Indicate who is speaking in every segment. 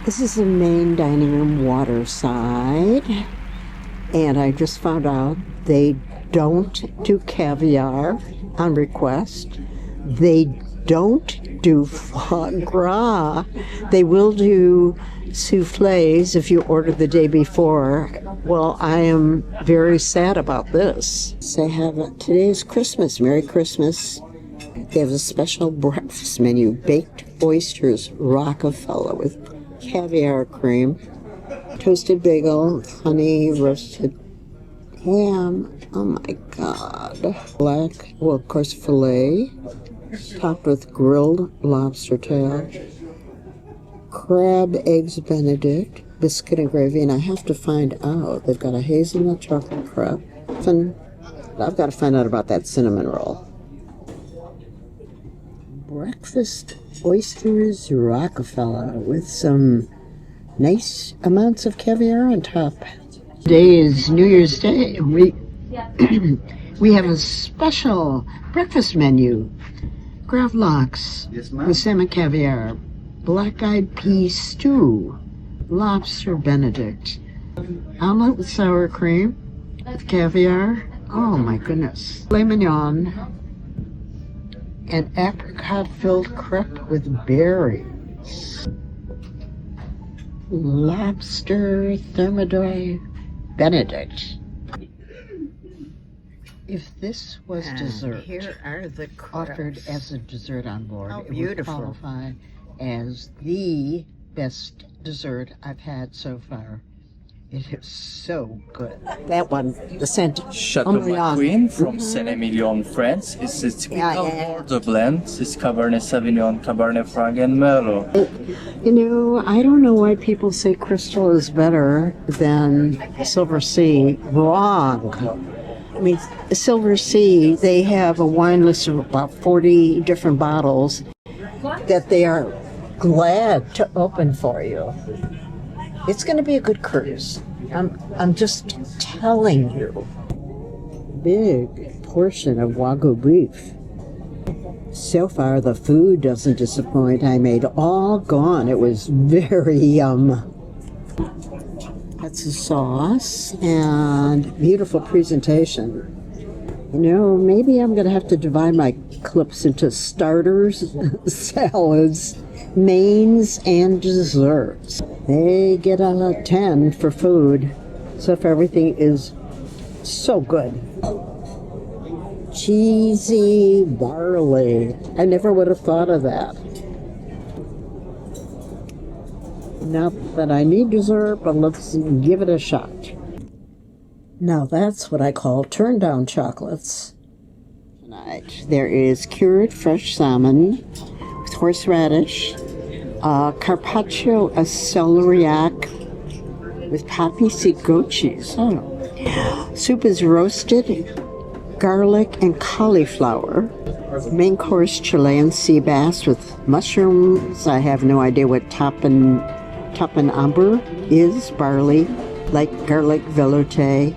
Speaker 1: This is the main dining room water side, and I just found out they don't do caviar on request. They don't do foie gras. They will do soufflés if you order the day before. Well, I am very sad about this. They have today's Christmas. Merry Christmas. They have a special breakfast menu, baked oysters Rockefeller with caviar cream, toasted bagel, honey, roasted ham. Oh my God. Black, well, of course, filet, topped with grilled lobster tail, crab eggs Benedict, biscuit and gravy, and I have to find out. They've got a hazelnut chocolate crepe, and I've got to find out about that cinnamon roll. Breakfast oysters Rockefeller with some nice amounts of caviar on top. Today is New Year's Day. We have a special breakfast menu. Gravlax with salmon caviar, black-eyed pea stew, lobster Benedict, omelet with sour cream, with caviar. Oh my goodness. Filet mignon, and apricot-filled crepe with berries. Lobster thermidor Benedict. If this was dessert,
Speaker 2: here are the
Speaker 1: offered as a dessert on board,
Speaker 2: How
Speaker 1: it
Speaker 2: beautiful.
Speaker 1: would qualify as the best dessert I've had so far. It is so good. That one, the scent.
Speaker 3: Chateau McQueen from Saint-Emilion, France. It's a typical Bordeaux blend. It's Cabernet Sauvignon, Cabernet Franc, and Merlot.
Speaker 1: You know, I don't know why people say Crystal is better than Silver Sea. Wrong. I mean, Silver Sea, they have a wine list of about 40 different bottles that they are glad to open for you. It's going to be a good cruise. I'm just telling you. Big portion of Wagyu beef. So far, the food doesn't disappoint. I made all gone. It was very yum. That's the sauce and beautiful presentation. You know, maybe I'm going to have to divide my clips into starters, salads, mains, and desserts. They get a 10 for food. So far, everything is so good. Cheesy barley. I never would have thought of that. Not that I need dessert, but let's give it a shot. Now that's what I call turn-down chocolates. Tonight there is cured fresh salmon with horseradish, carpaccio a celeriac with poppy seed goat cheese. Oh. Soup is roasted garlic and cauliflower. Main course Chilean sea bass with mushrooms. I have no idea what topinambar is. Barley, like garlic velouté.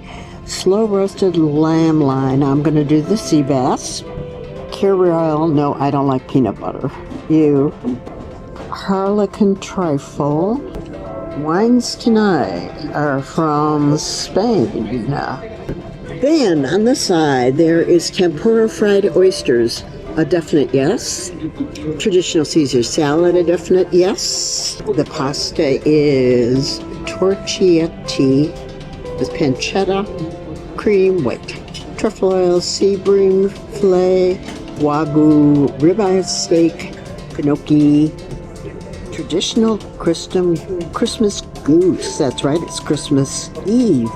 Speaker 1: Slow roasted lamb line. I'm going to do the sea bass. Curry, no, I don't like peanut butter. Ew. Harlequin trifle. Wines tonight are from Spain. Then on the side there is tempura fried oysters. A definite yes. Traditional Caesar salad, a definite yes. The pasta is tortilletti with pancetta, cream, white truffle oil, sea bream filet, Wagyu ribeye steak, gnocchi, traditional Christmas goose. That's right, it's Christmas Eve.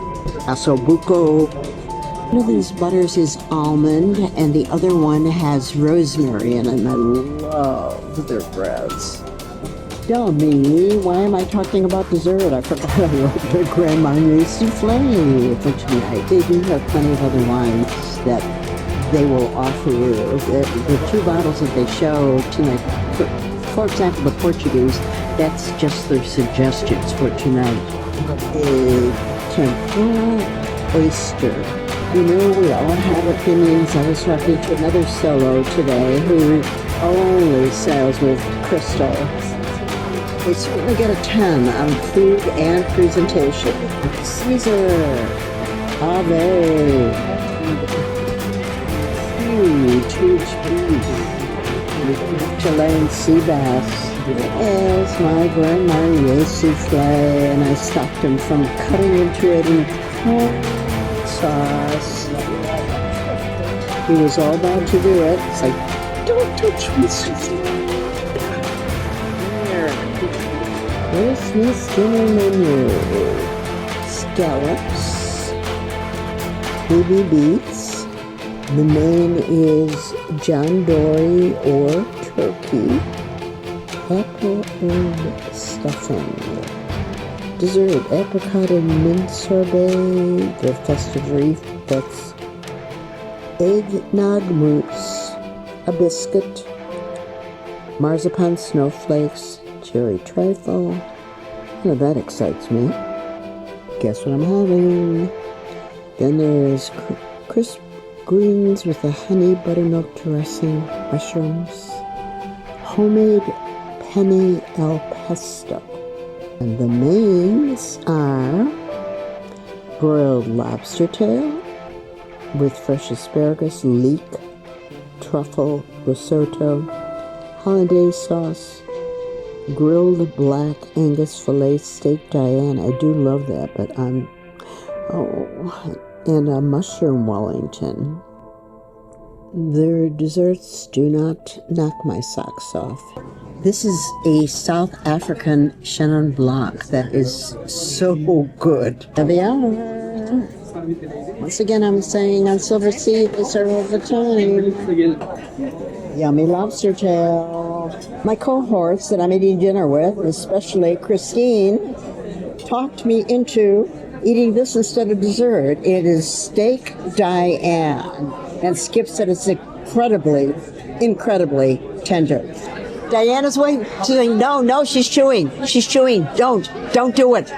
Speaker 1: Ossobuco. One of these butters is almond, and the other one has rosemary in it, and I love their breads. Tell me, why am I talking about dessert? I forgot I wrote the Grand Marnier souffle for tonight. They do have plenty of other wines that they will offer you. The two bottles that they show tonight, for example, the Portuguese, that's just their suggestions for tonight. A tempura oyster. You know, we all have opinions. I was talking to another solo today who only sails with Crystal. They certainly get a 10 on food and presentation. Caesar, Ave, huge. Chilean sea bass. As my grandma souffle, and I stopped him from cutting into it in sauce. He was all about to do it. It's like, don't touch my souffle. There. Christmas dinner menu. Scallops. Baby beets. The main is John Dory or turkey. Apple and stuffing. Dessert, apricot and mint sorbet. The festive wreath, that's eggnog mousse, a biscuit, marzipan snowflakes, cherry trifle. None of that excites me. Guess what I'm having? Then there's crisp greens with a honey buttermilk dressing, mushrooms, homemade penne al pesto. And the mains are broiled lobster tail with fresh asparagus, leek, truffle, risotto, hollandaise sauce, grilled black Angus filet steak Diane. I do love that, but and a mushroom Wellington. Their desserts do not knock my socks off. This is a South African Chenin Blanc that is so good. The hour. Once again, I'm saying on Silver Sea, they serve all the time. Yummy lobster tail. My cohorts that I'm eating dinner with, especially Christine, talked me into eating this instead of dessert. It is steak Diane. And Skip said it's incredibly tender. Diana's waiting. She's saying, no, she's chewing. Don't do it.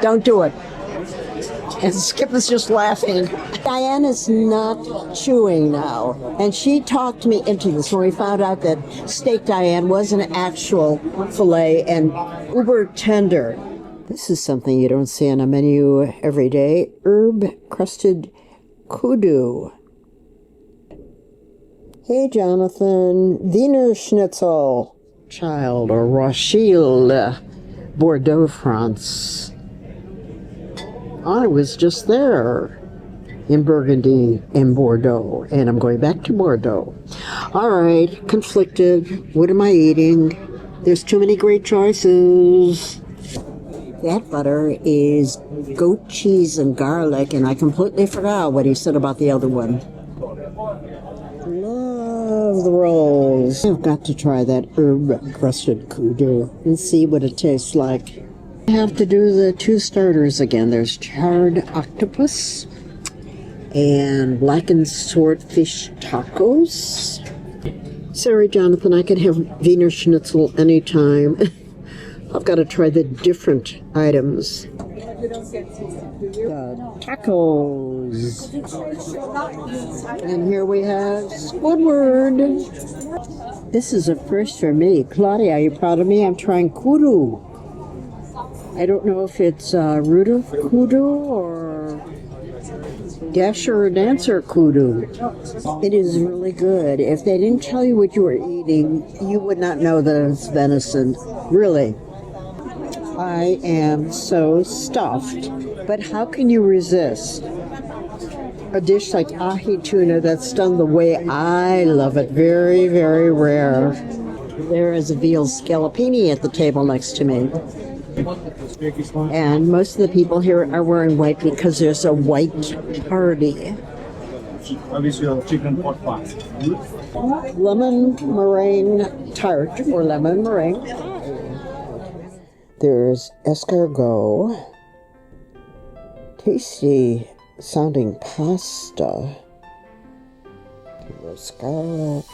Speaker 1: And Skip is just laughing. Diana's not chewing now. And she talked me into this when we found out that steak Diane was an actual filet and uber tender. This is something you don't see on a menu every day. Herb-crusted kudu. Hey, Jonathan. Wiener Schnitzel. Child, or Rochelle, Bordeaux, France. I was just there in Burgundy and Bordeaux, and I'm going back to Bordeaux. All right, conflicted. What am I eating? There's too many great choices. That butter is goat cheese and garlic, and I completely forgot what he said about the other one. Love the rolls. I've got to try that herb-crusted kudu and see what it tastes like. I have to do the two starters again. There's charred octopus and blackened swordfish tacos. Sorry, Jonathan, I can have Wiener Schnitzel anytime. I've got to try the different items. Tacos. And here we have Squidward. This is a first for me. Claudia, are you proud of me? I'm trying kudu. I don't know if it's Rudolph kudu or Dasher or Dancer kudu. It is really good. If they didn't tell you what you were eating, you would not know that it's venison. Really. I am so stuffed. But how can you resist a dish like ahi tuna that's done the way I love it? Very, very rare. There is a veal scallopini at the table next to me. And most of the people here are wearing white because there's a white party. Lemon meringue tart or lemon meringue. There's escargot. Tasty sounding pasta. Roast garlic.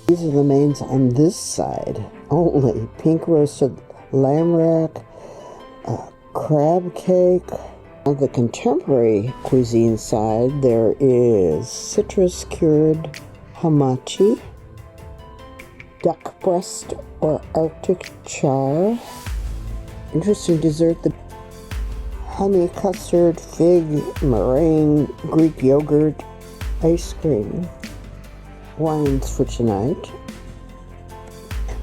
Speaker 1: These are the mains on this side only. Pink roasted lamb rack, crab cake. On the contemporary cuisine side, there is citrus cured hamachi, duck breast or Arctic char, interesting dessert. The honey custard, fig, meringue, Greek yogurt, ice cream, wines for tonight.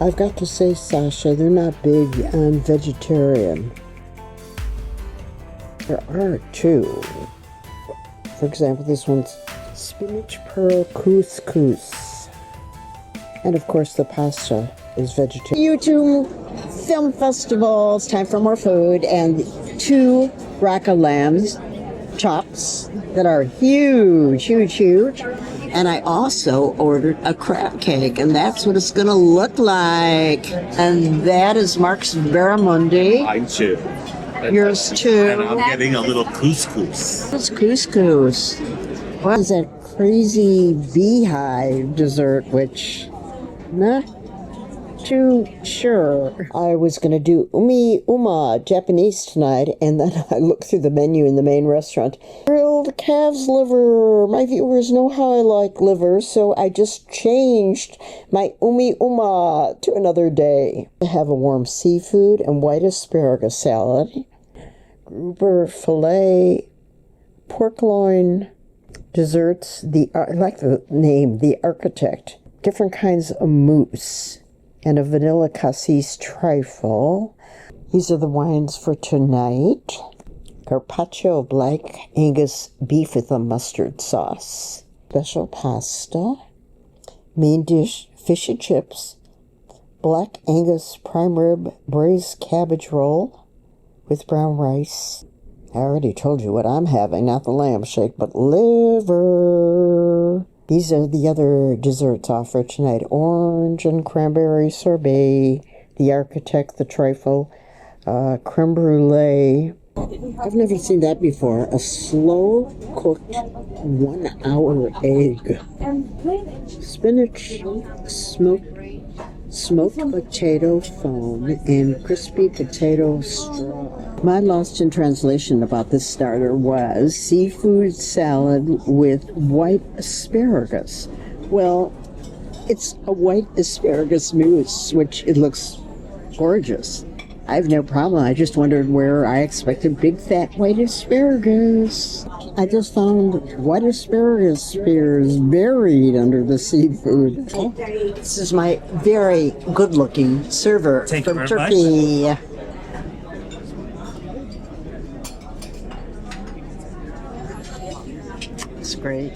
Speaker 1: I've got to say, Sasha, they're not big on vegetarian. There are two. For example, this one's spinach pearl couscous. And of course, the pasta is vegetarian. YouTube Film Festival. It's time for more food. And 2 rack of lambs chops that are huge, huge, huge. And I also ordered a crab cake, and that's what it's going to look like. And that is Mark's barramundi.
Speaker 2: Mine too.
Speaker 1: Yours too.
Speaker 2: And I'm getting a little couscous.
Speaker 1: It's couscous. What is that crazy beehive dessert, which not too sure. I was going to do uma Japanese tonight, and then I looked through the menu in the main restaurant. Grilled calf's liver. My viewers know how I like liver, so I just changed my uma to another day. I have a warm seafood and white asparagus salad, grouper filet, pork loin, desserts. I like the name, The Architect. Different kinds of mousse, and a vanilla cassis trifle. These are the wines for tonight. Carpaccio of black Angus beef with a mustard sauce. Special pasta. Main dish, fish and chips. Black Angus prime rib braised cabbage roll with brown rice. I already told you what I'm having, not the lamb shake, but liver. These are the other desserts offered tonight. Orange and cranberry sorbet, the architect, the trifle, creme brulee. I've never seen that before. A slow-cooked 1-hour egg. Spinach, smoked potato foam, and crispy potato straw. My lost in translation about this starter was seafood salad with white asparagus. Well, it's a white asparagus mousse, which it looks gorgeous. I have no problem. I just wondered where I expected big fat white asparagus. I just found white asparagus spears buried under the seafood. This is my very good-looking server from Turkey. It's great.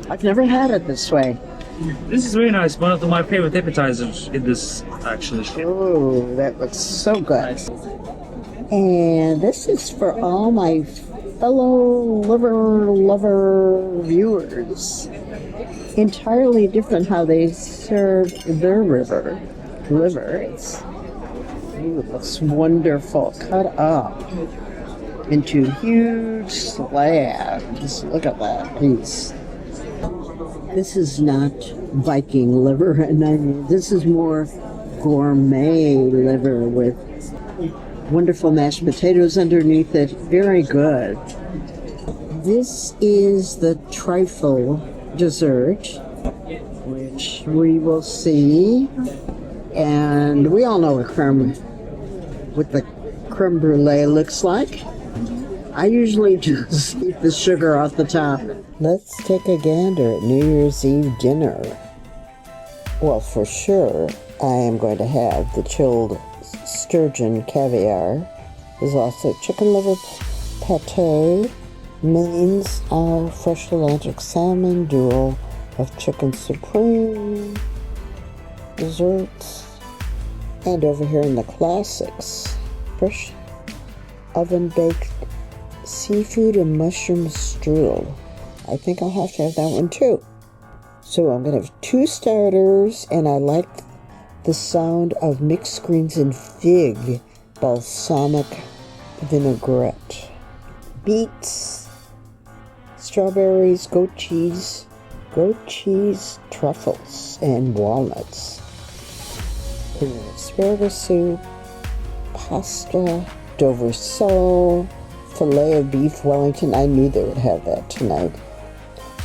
Speaker 1: I've never had it this way.
Speaker 4: This is very nice. One of my favorite appetizers in this, actually.
Speaker 1: Oh, that looks so good. And this is for all my fellow liver lover viewers. Entirely different how they serve their liver. It looks wonderful. Cut up into huge slabs. Look at that piece. This is not Viking liver, and this is more gourmet liver with wonderful mashed potatoes underneath it. Very good. This is the trifle dessert, which we will see. And we all know what the creme brulee looks like. I usually just eat the sugar off the top. Let's take a gander at New Year's Eve dinner. Well, for sure, I am going to have the chilled sturgeon caviar. There's also chicken liver pate. Mains are fresh Atlantic salmon, duo of chicken supreme. Desserts. And over here in the classics, fresh oven-baked seafood and mushroom strudel. I think I'll have to have that one too. So I'm going to have 2 starters, and I like the sound of mixed greens and fig balsamic vinaigrette. Beets, strawberries, goat cheese, truffles, and walnuts. Asparagus soup, pasta, Dover sole, filet of beef Wellington. I knew they would have that tonight.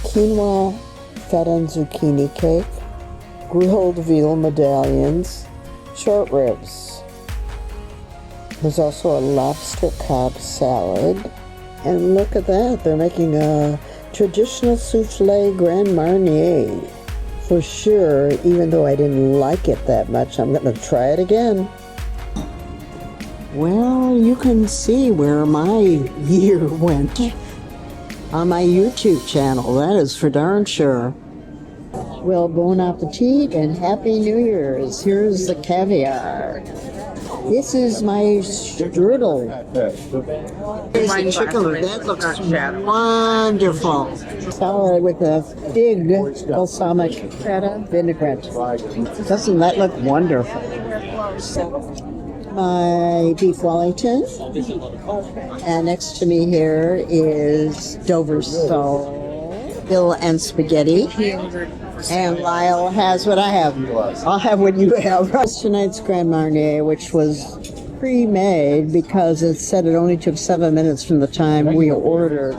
Speaker 1: Quinoa, feta and zucchini cake, grilled veal medallions, short ribs, There's also a lobster Cobb salad. And look at that, they're making a traditional souffle Grand Marnier. For sure, even though I didn't like it that much, I'm going to try it again. Well, you can see where my year went on my YouTube channel, that is for darn sure. Well, bon appetit and Happy New Year's. Here's the caviar. This is my strudel. Here's the chicken. That looks wonderful. Salad with a big balsamic vinaigrette. Doesn't that look wonderful? My beef Wellington. And next to me here is Dover sole, Bill and spaghetti. And Lyle has what I have. I'll have what you have. Tonight's Grand Marnier, which was pre-made because it said it only took 7 minutes from the time we ordered.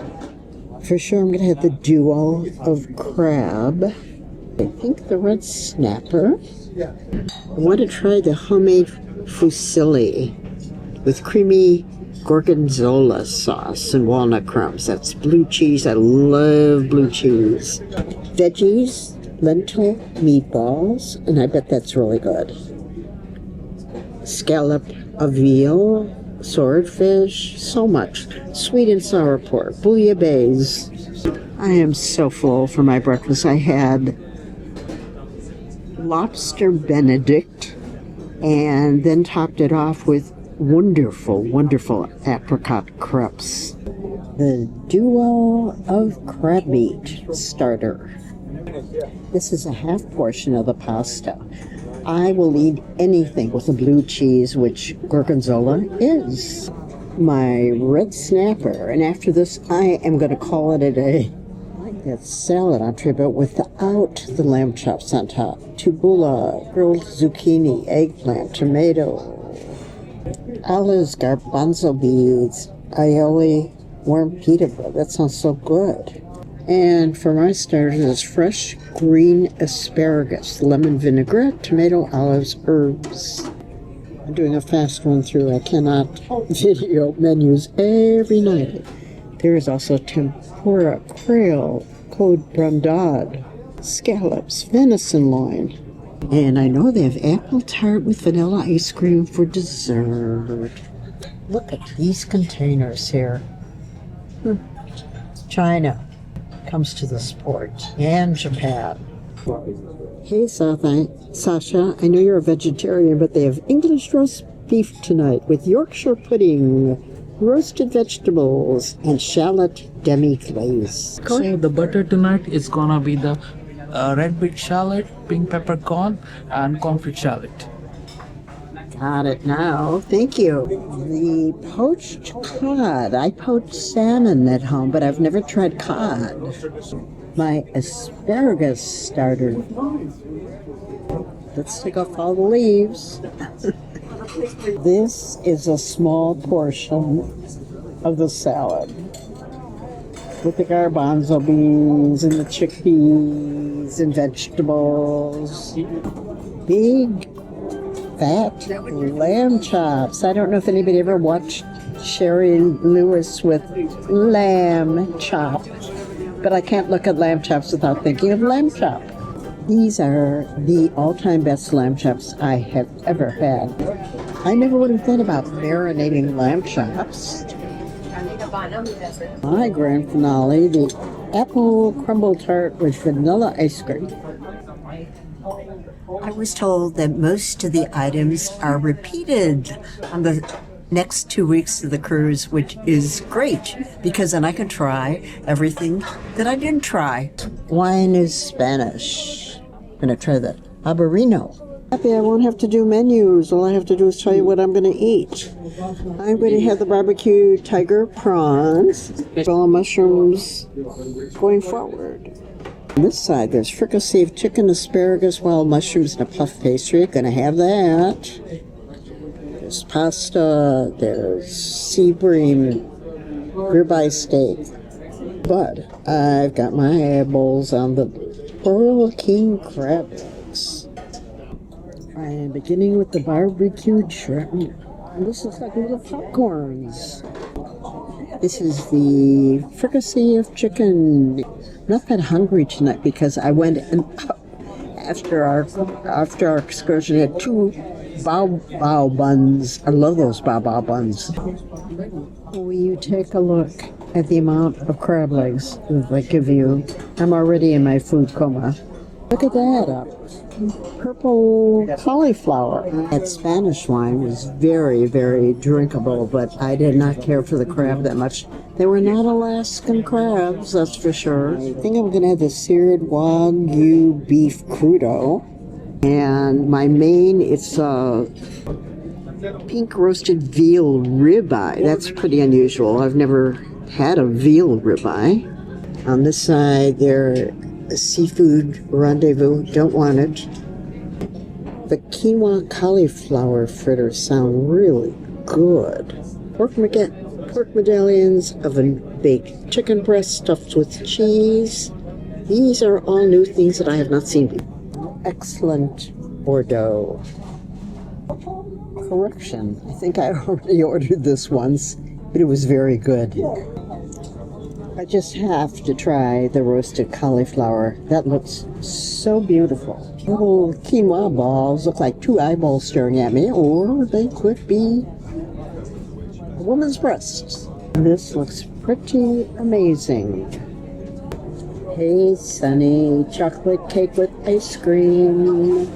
Speaker 1: For sure, I'm going to have the duo of crab. I think the red snapper. I want to try the homemade fusilli with creamy gorgonzola sauce and walnut crumbs. That's blue cheese. I love blue cheese. Veggies, lentil meatballs, and I bet that's really good. Scallop of veal, swordfish, so much. Sweet and sour pork, bouillabaisse. I am so full for my breakfast. I had lobster Benedict and then topped it off with wonderful, wonderful apricot crepes. The duo of crab meat starter. This is a half portion of the pasta. I will eat anything with a blue cheese, which gorgonzola is. My red snapper, and after this I am going to call it a day. I like that salad entree, but without the lamb chops on top. Tubula, grilled zucchini, eggplant, tomato, olives, garbanzo beans, aioli, warm pita bread. That sounds so good. And for my starters, is fresh green asparagus, lemon vinaigrette, tomato, olives, herbs. I'm doing a fast run through. I cannot video menus every night. There is also tempura, quail, code brandade, scallops, venison loin. And I know they have apple tart with vanilla ice cream for dessert. Look at these containers here. China comes to the sport, and Japan. Hey, Sasha, I know you're a vegetarian, but they have English roast beef tonight with Yorkshire pudding, roasted vegetables, and shallot demi-glace.
Speaker 5: So the butter tonight is gonna be the red beet shallot, pink peppercorn, and confit shallot.
Speaker 1: Got it now. Thank you. The poached cod. I poach salmon at home, but I've never tried cod. My asparagus starter. Let's take off all the leaves. This is a small portion of the salad with the garbanzo beans and the chickpeas and vegetables. Big fat lamb chops. I don't know if anybody ever watched Sherry Lewis with lamb chop, but I can't look at lamb chops without thinking of lamb chop. These are the all-time best lamb chops I have ever had. I never would have thought about marinating lamb chops. My grand finale, the apple crumble tart with vanilla ice cream. I was told that most of the items are repeated on the next 2 weeks of the cruise, which is great because then I can try everything that I didn't try. Wine is Spanish. I'm going to try the Habanero. Happy I won't have to do menus. All I have to do is tell you what I'm going to eat. I'm going to have the barbecue tiger prawns, all mushrooms going forward. On this side, there's fricassee of chicken, asparagus, wild mushrooms, and a puff pastry. Gonna have that. There's pasta. There's sea bream, ribeye steak. But I've got my eyeballs on the Pearl King crab legs. I am beginning with the barbecued shrimp. And this looks like little popcorns. This is the fricassee of chicken. I'm not that hungry tonight because I went and after our excursion had two bao buns. I love those bao buns. Will you take a look at the amount of crab legs that they give you? I'm already in my food coma. Look at that. Purple cauliflower. That Spanish wine was very, very drinkable, but I did not care for the crab that much. They were not Alaskan crabs, that's for sure. I think I'm going to have the seared Wagyu beef crudo. And my main, it's pink roasted veal ribeye. That's pretty unusual. I've never had a veal ribeye. On this side, there seafood rendezvous, don't want it. The quinoa cauliflower fritters sound really good. Pork medallions, oven baked chicken breast stuffed with cheese. These are all new things that I have not seen before. Excellent Bordeaux. Correction, I think I already ordered this once, but it was very good. I just have to try the roasted cauliflower. That looks so beautiful. Little quinoa balls look like two eyeballs staring at me, or they could be a woman's breasts. This looks pretty amazing. Hey, Sunny, chocolate cake with ice cream.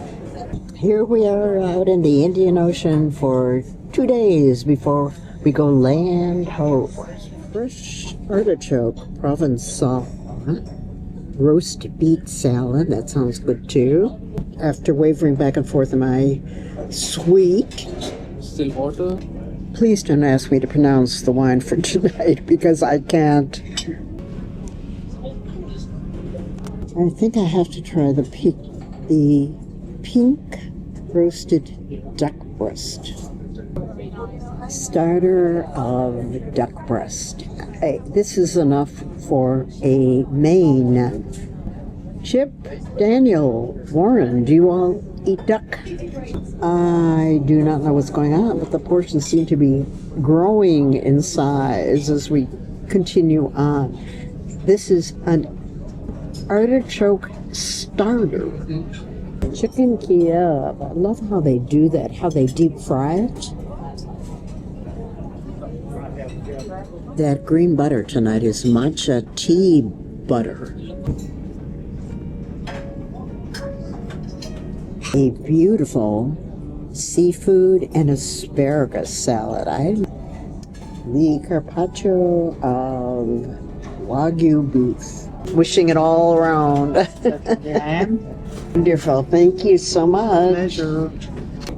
Speaker 1: Here we are out in the Indian Ocean for 2 days before we go land ho. Fresh artichoke, Provençal, roast beet salad, that sounds good too. After wavering back and forth in my sweet.
Speaker 5: Still water?
Speaker 1: Please don't ask me to pronounce the wine for tonight because I can't. I think I have to try the pink roasted duck breast. Starter of duck breast. This is enough for a main. Chip, Daniel, Warren, do you all eat duck? I do not know what's going on, but the portions seem to be growing in size as we continue on. This is an artichoke starter. Chicken Kiev. I love how they do that, how they deep fry it. That green butter tonight is matcha tea butter. A beautiful seafood and asparagus salad. The carpaccio of Wagyu beef. Wishing it all around. Wonderful. Thank you so much. Pleasure.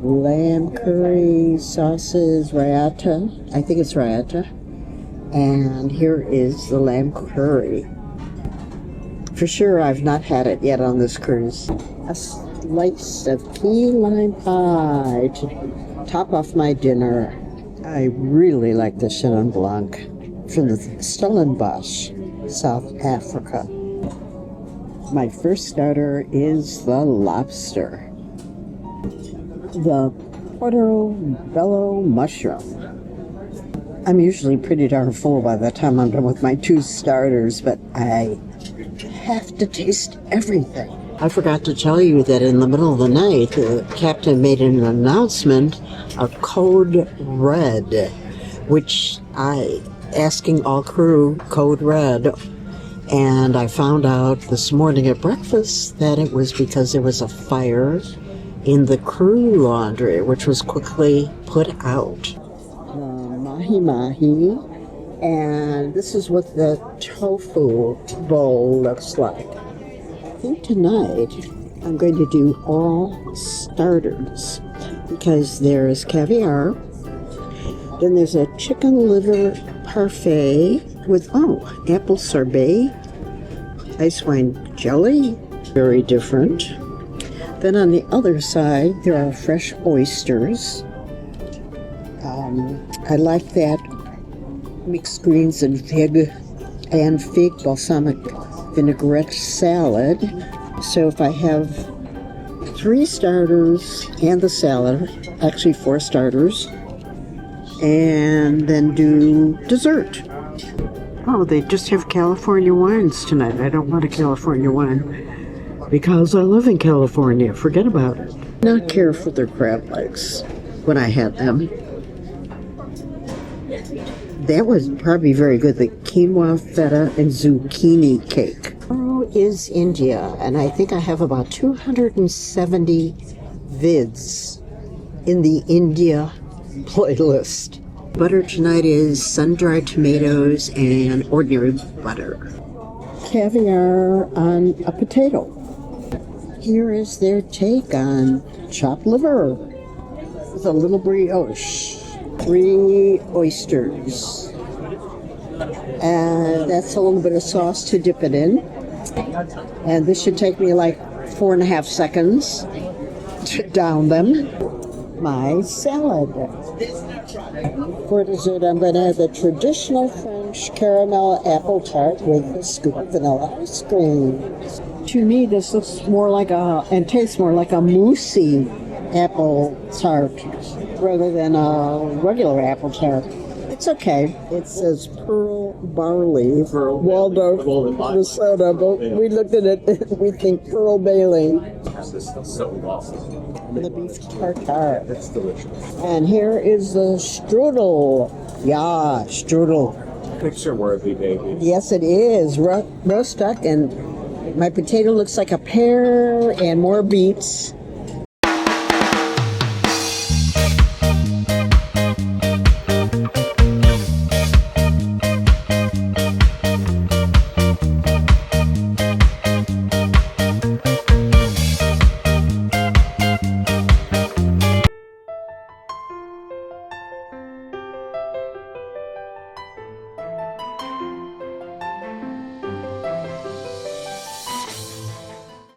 Speaker 1: Lamb curry, sauces, rayata. I think it's rayata. And here is the lamb curry. For sure, I've not had it yet on this cruise. A slice of key lime pie to top off my dinner. I really like the Chenin Blanc from the Stellenbosch, South Africa. My first starter is the lobster. The portobello mushroom. I'm usually pretty darn full by the time I'm done with my 2 starters, but I have to taste everything. I forgot to tell you that in the middle of the night, the captain made an announcement of Code Red, which asking all crew Code Red, and I found out this morning at breakfast that it was because there was a fire in the crew laundry, which was quickly put out. Mahi, and this is what the tofu bowl looks like. I think tonight I'm going to do all starters because there's caviar, then there's a chicken liver parfait with apple sorbet, ice wine jelly, very different. Then on the other side there are fresh oysters. I like that mixed greens and fig balsamic vinaigrette salad. So if I have 3 starters and the salad, actually 4 starters, and then do dessert. Oh, they just have California wines tonight. I don't want a California wine because I live in California. Forget about it. Not care for their crab legs when I had them. That was probably very good. The quinoa, feta, and zucchini cake. Tomorrow is India, and I think I have about 270 vids in the India playlist. Butter tonight is sun-dried tomatoes and ordinary butter. Caviar on a potato. Here is their take on chopped liver with a little brioche. 3 oysters. And that's a little bit of sauce to dip it in. And this should take me like 4.5 seconds to down them. My salad. For dessert, I'm going to have the traditional French caramel apple tart with a scoop of vanilla ice cream. To me, this looks more like and tastes more like a moussey apple tart rather than a regular apple tart. It's okay. It says pearl barley for Waldorf, Minnesota, but we looked at it and we think Pearl Bailey. The beef tartare. It's delicious. And here is the strudel. Yeah, strudel.
Speaker 2: Picture worthy, baby.
Speaker 1: Yes, it is. Roast duck, and my potato looks like a pear and more beets.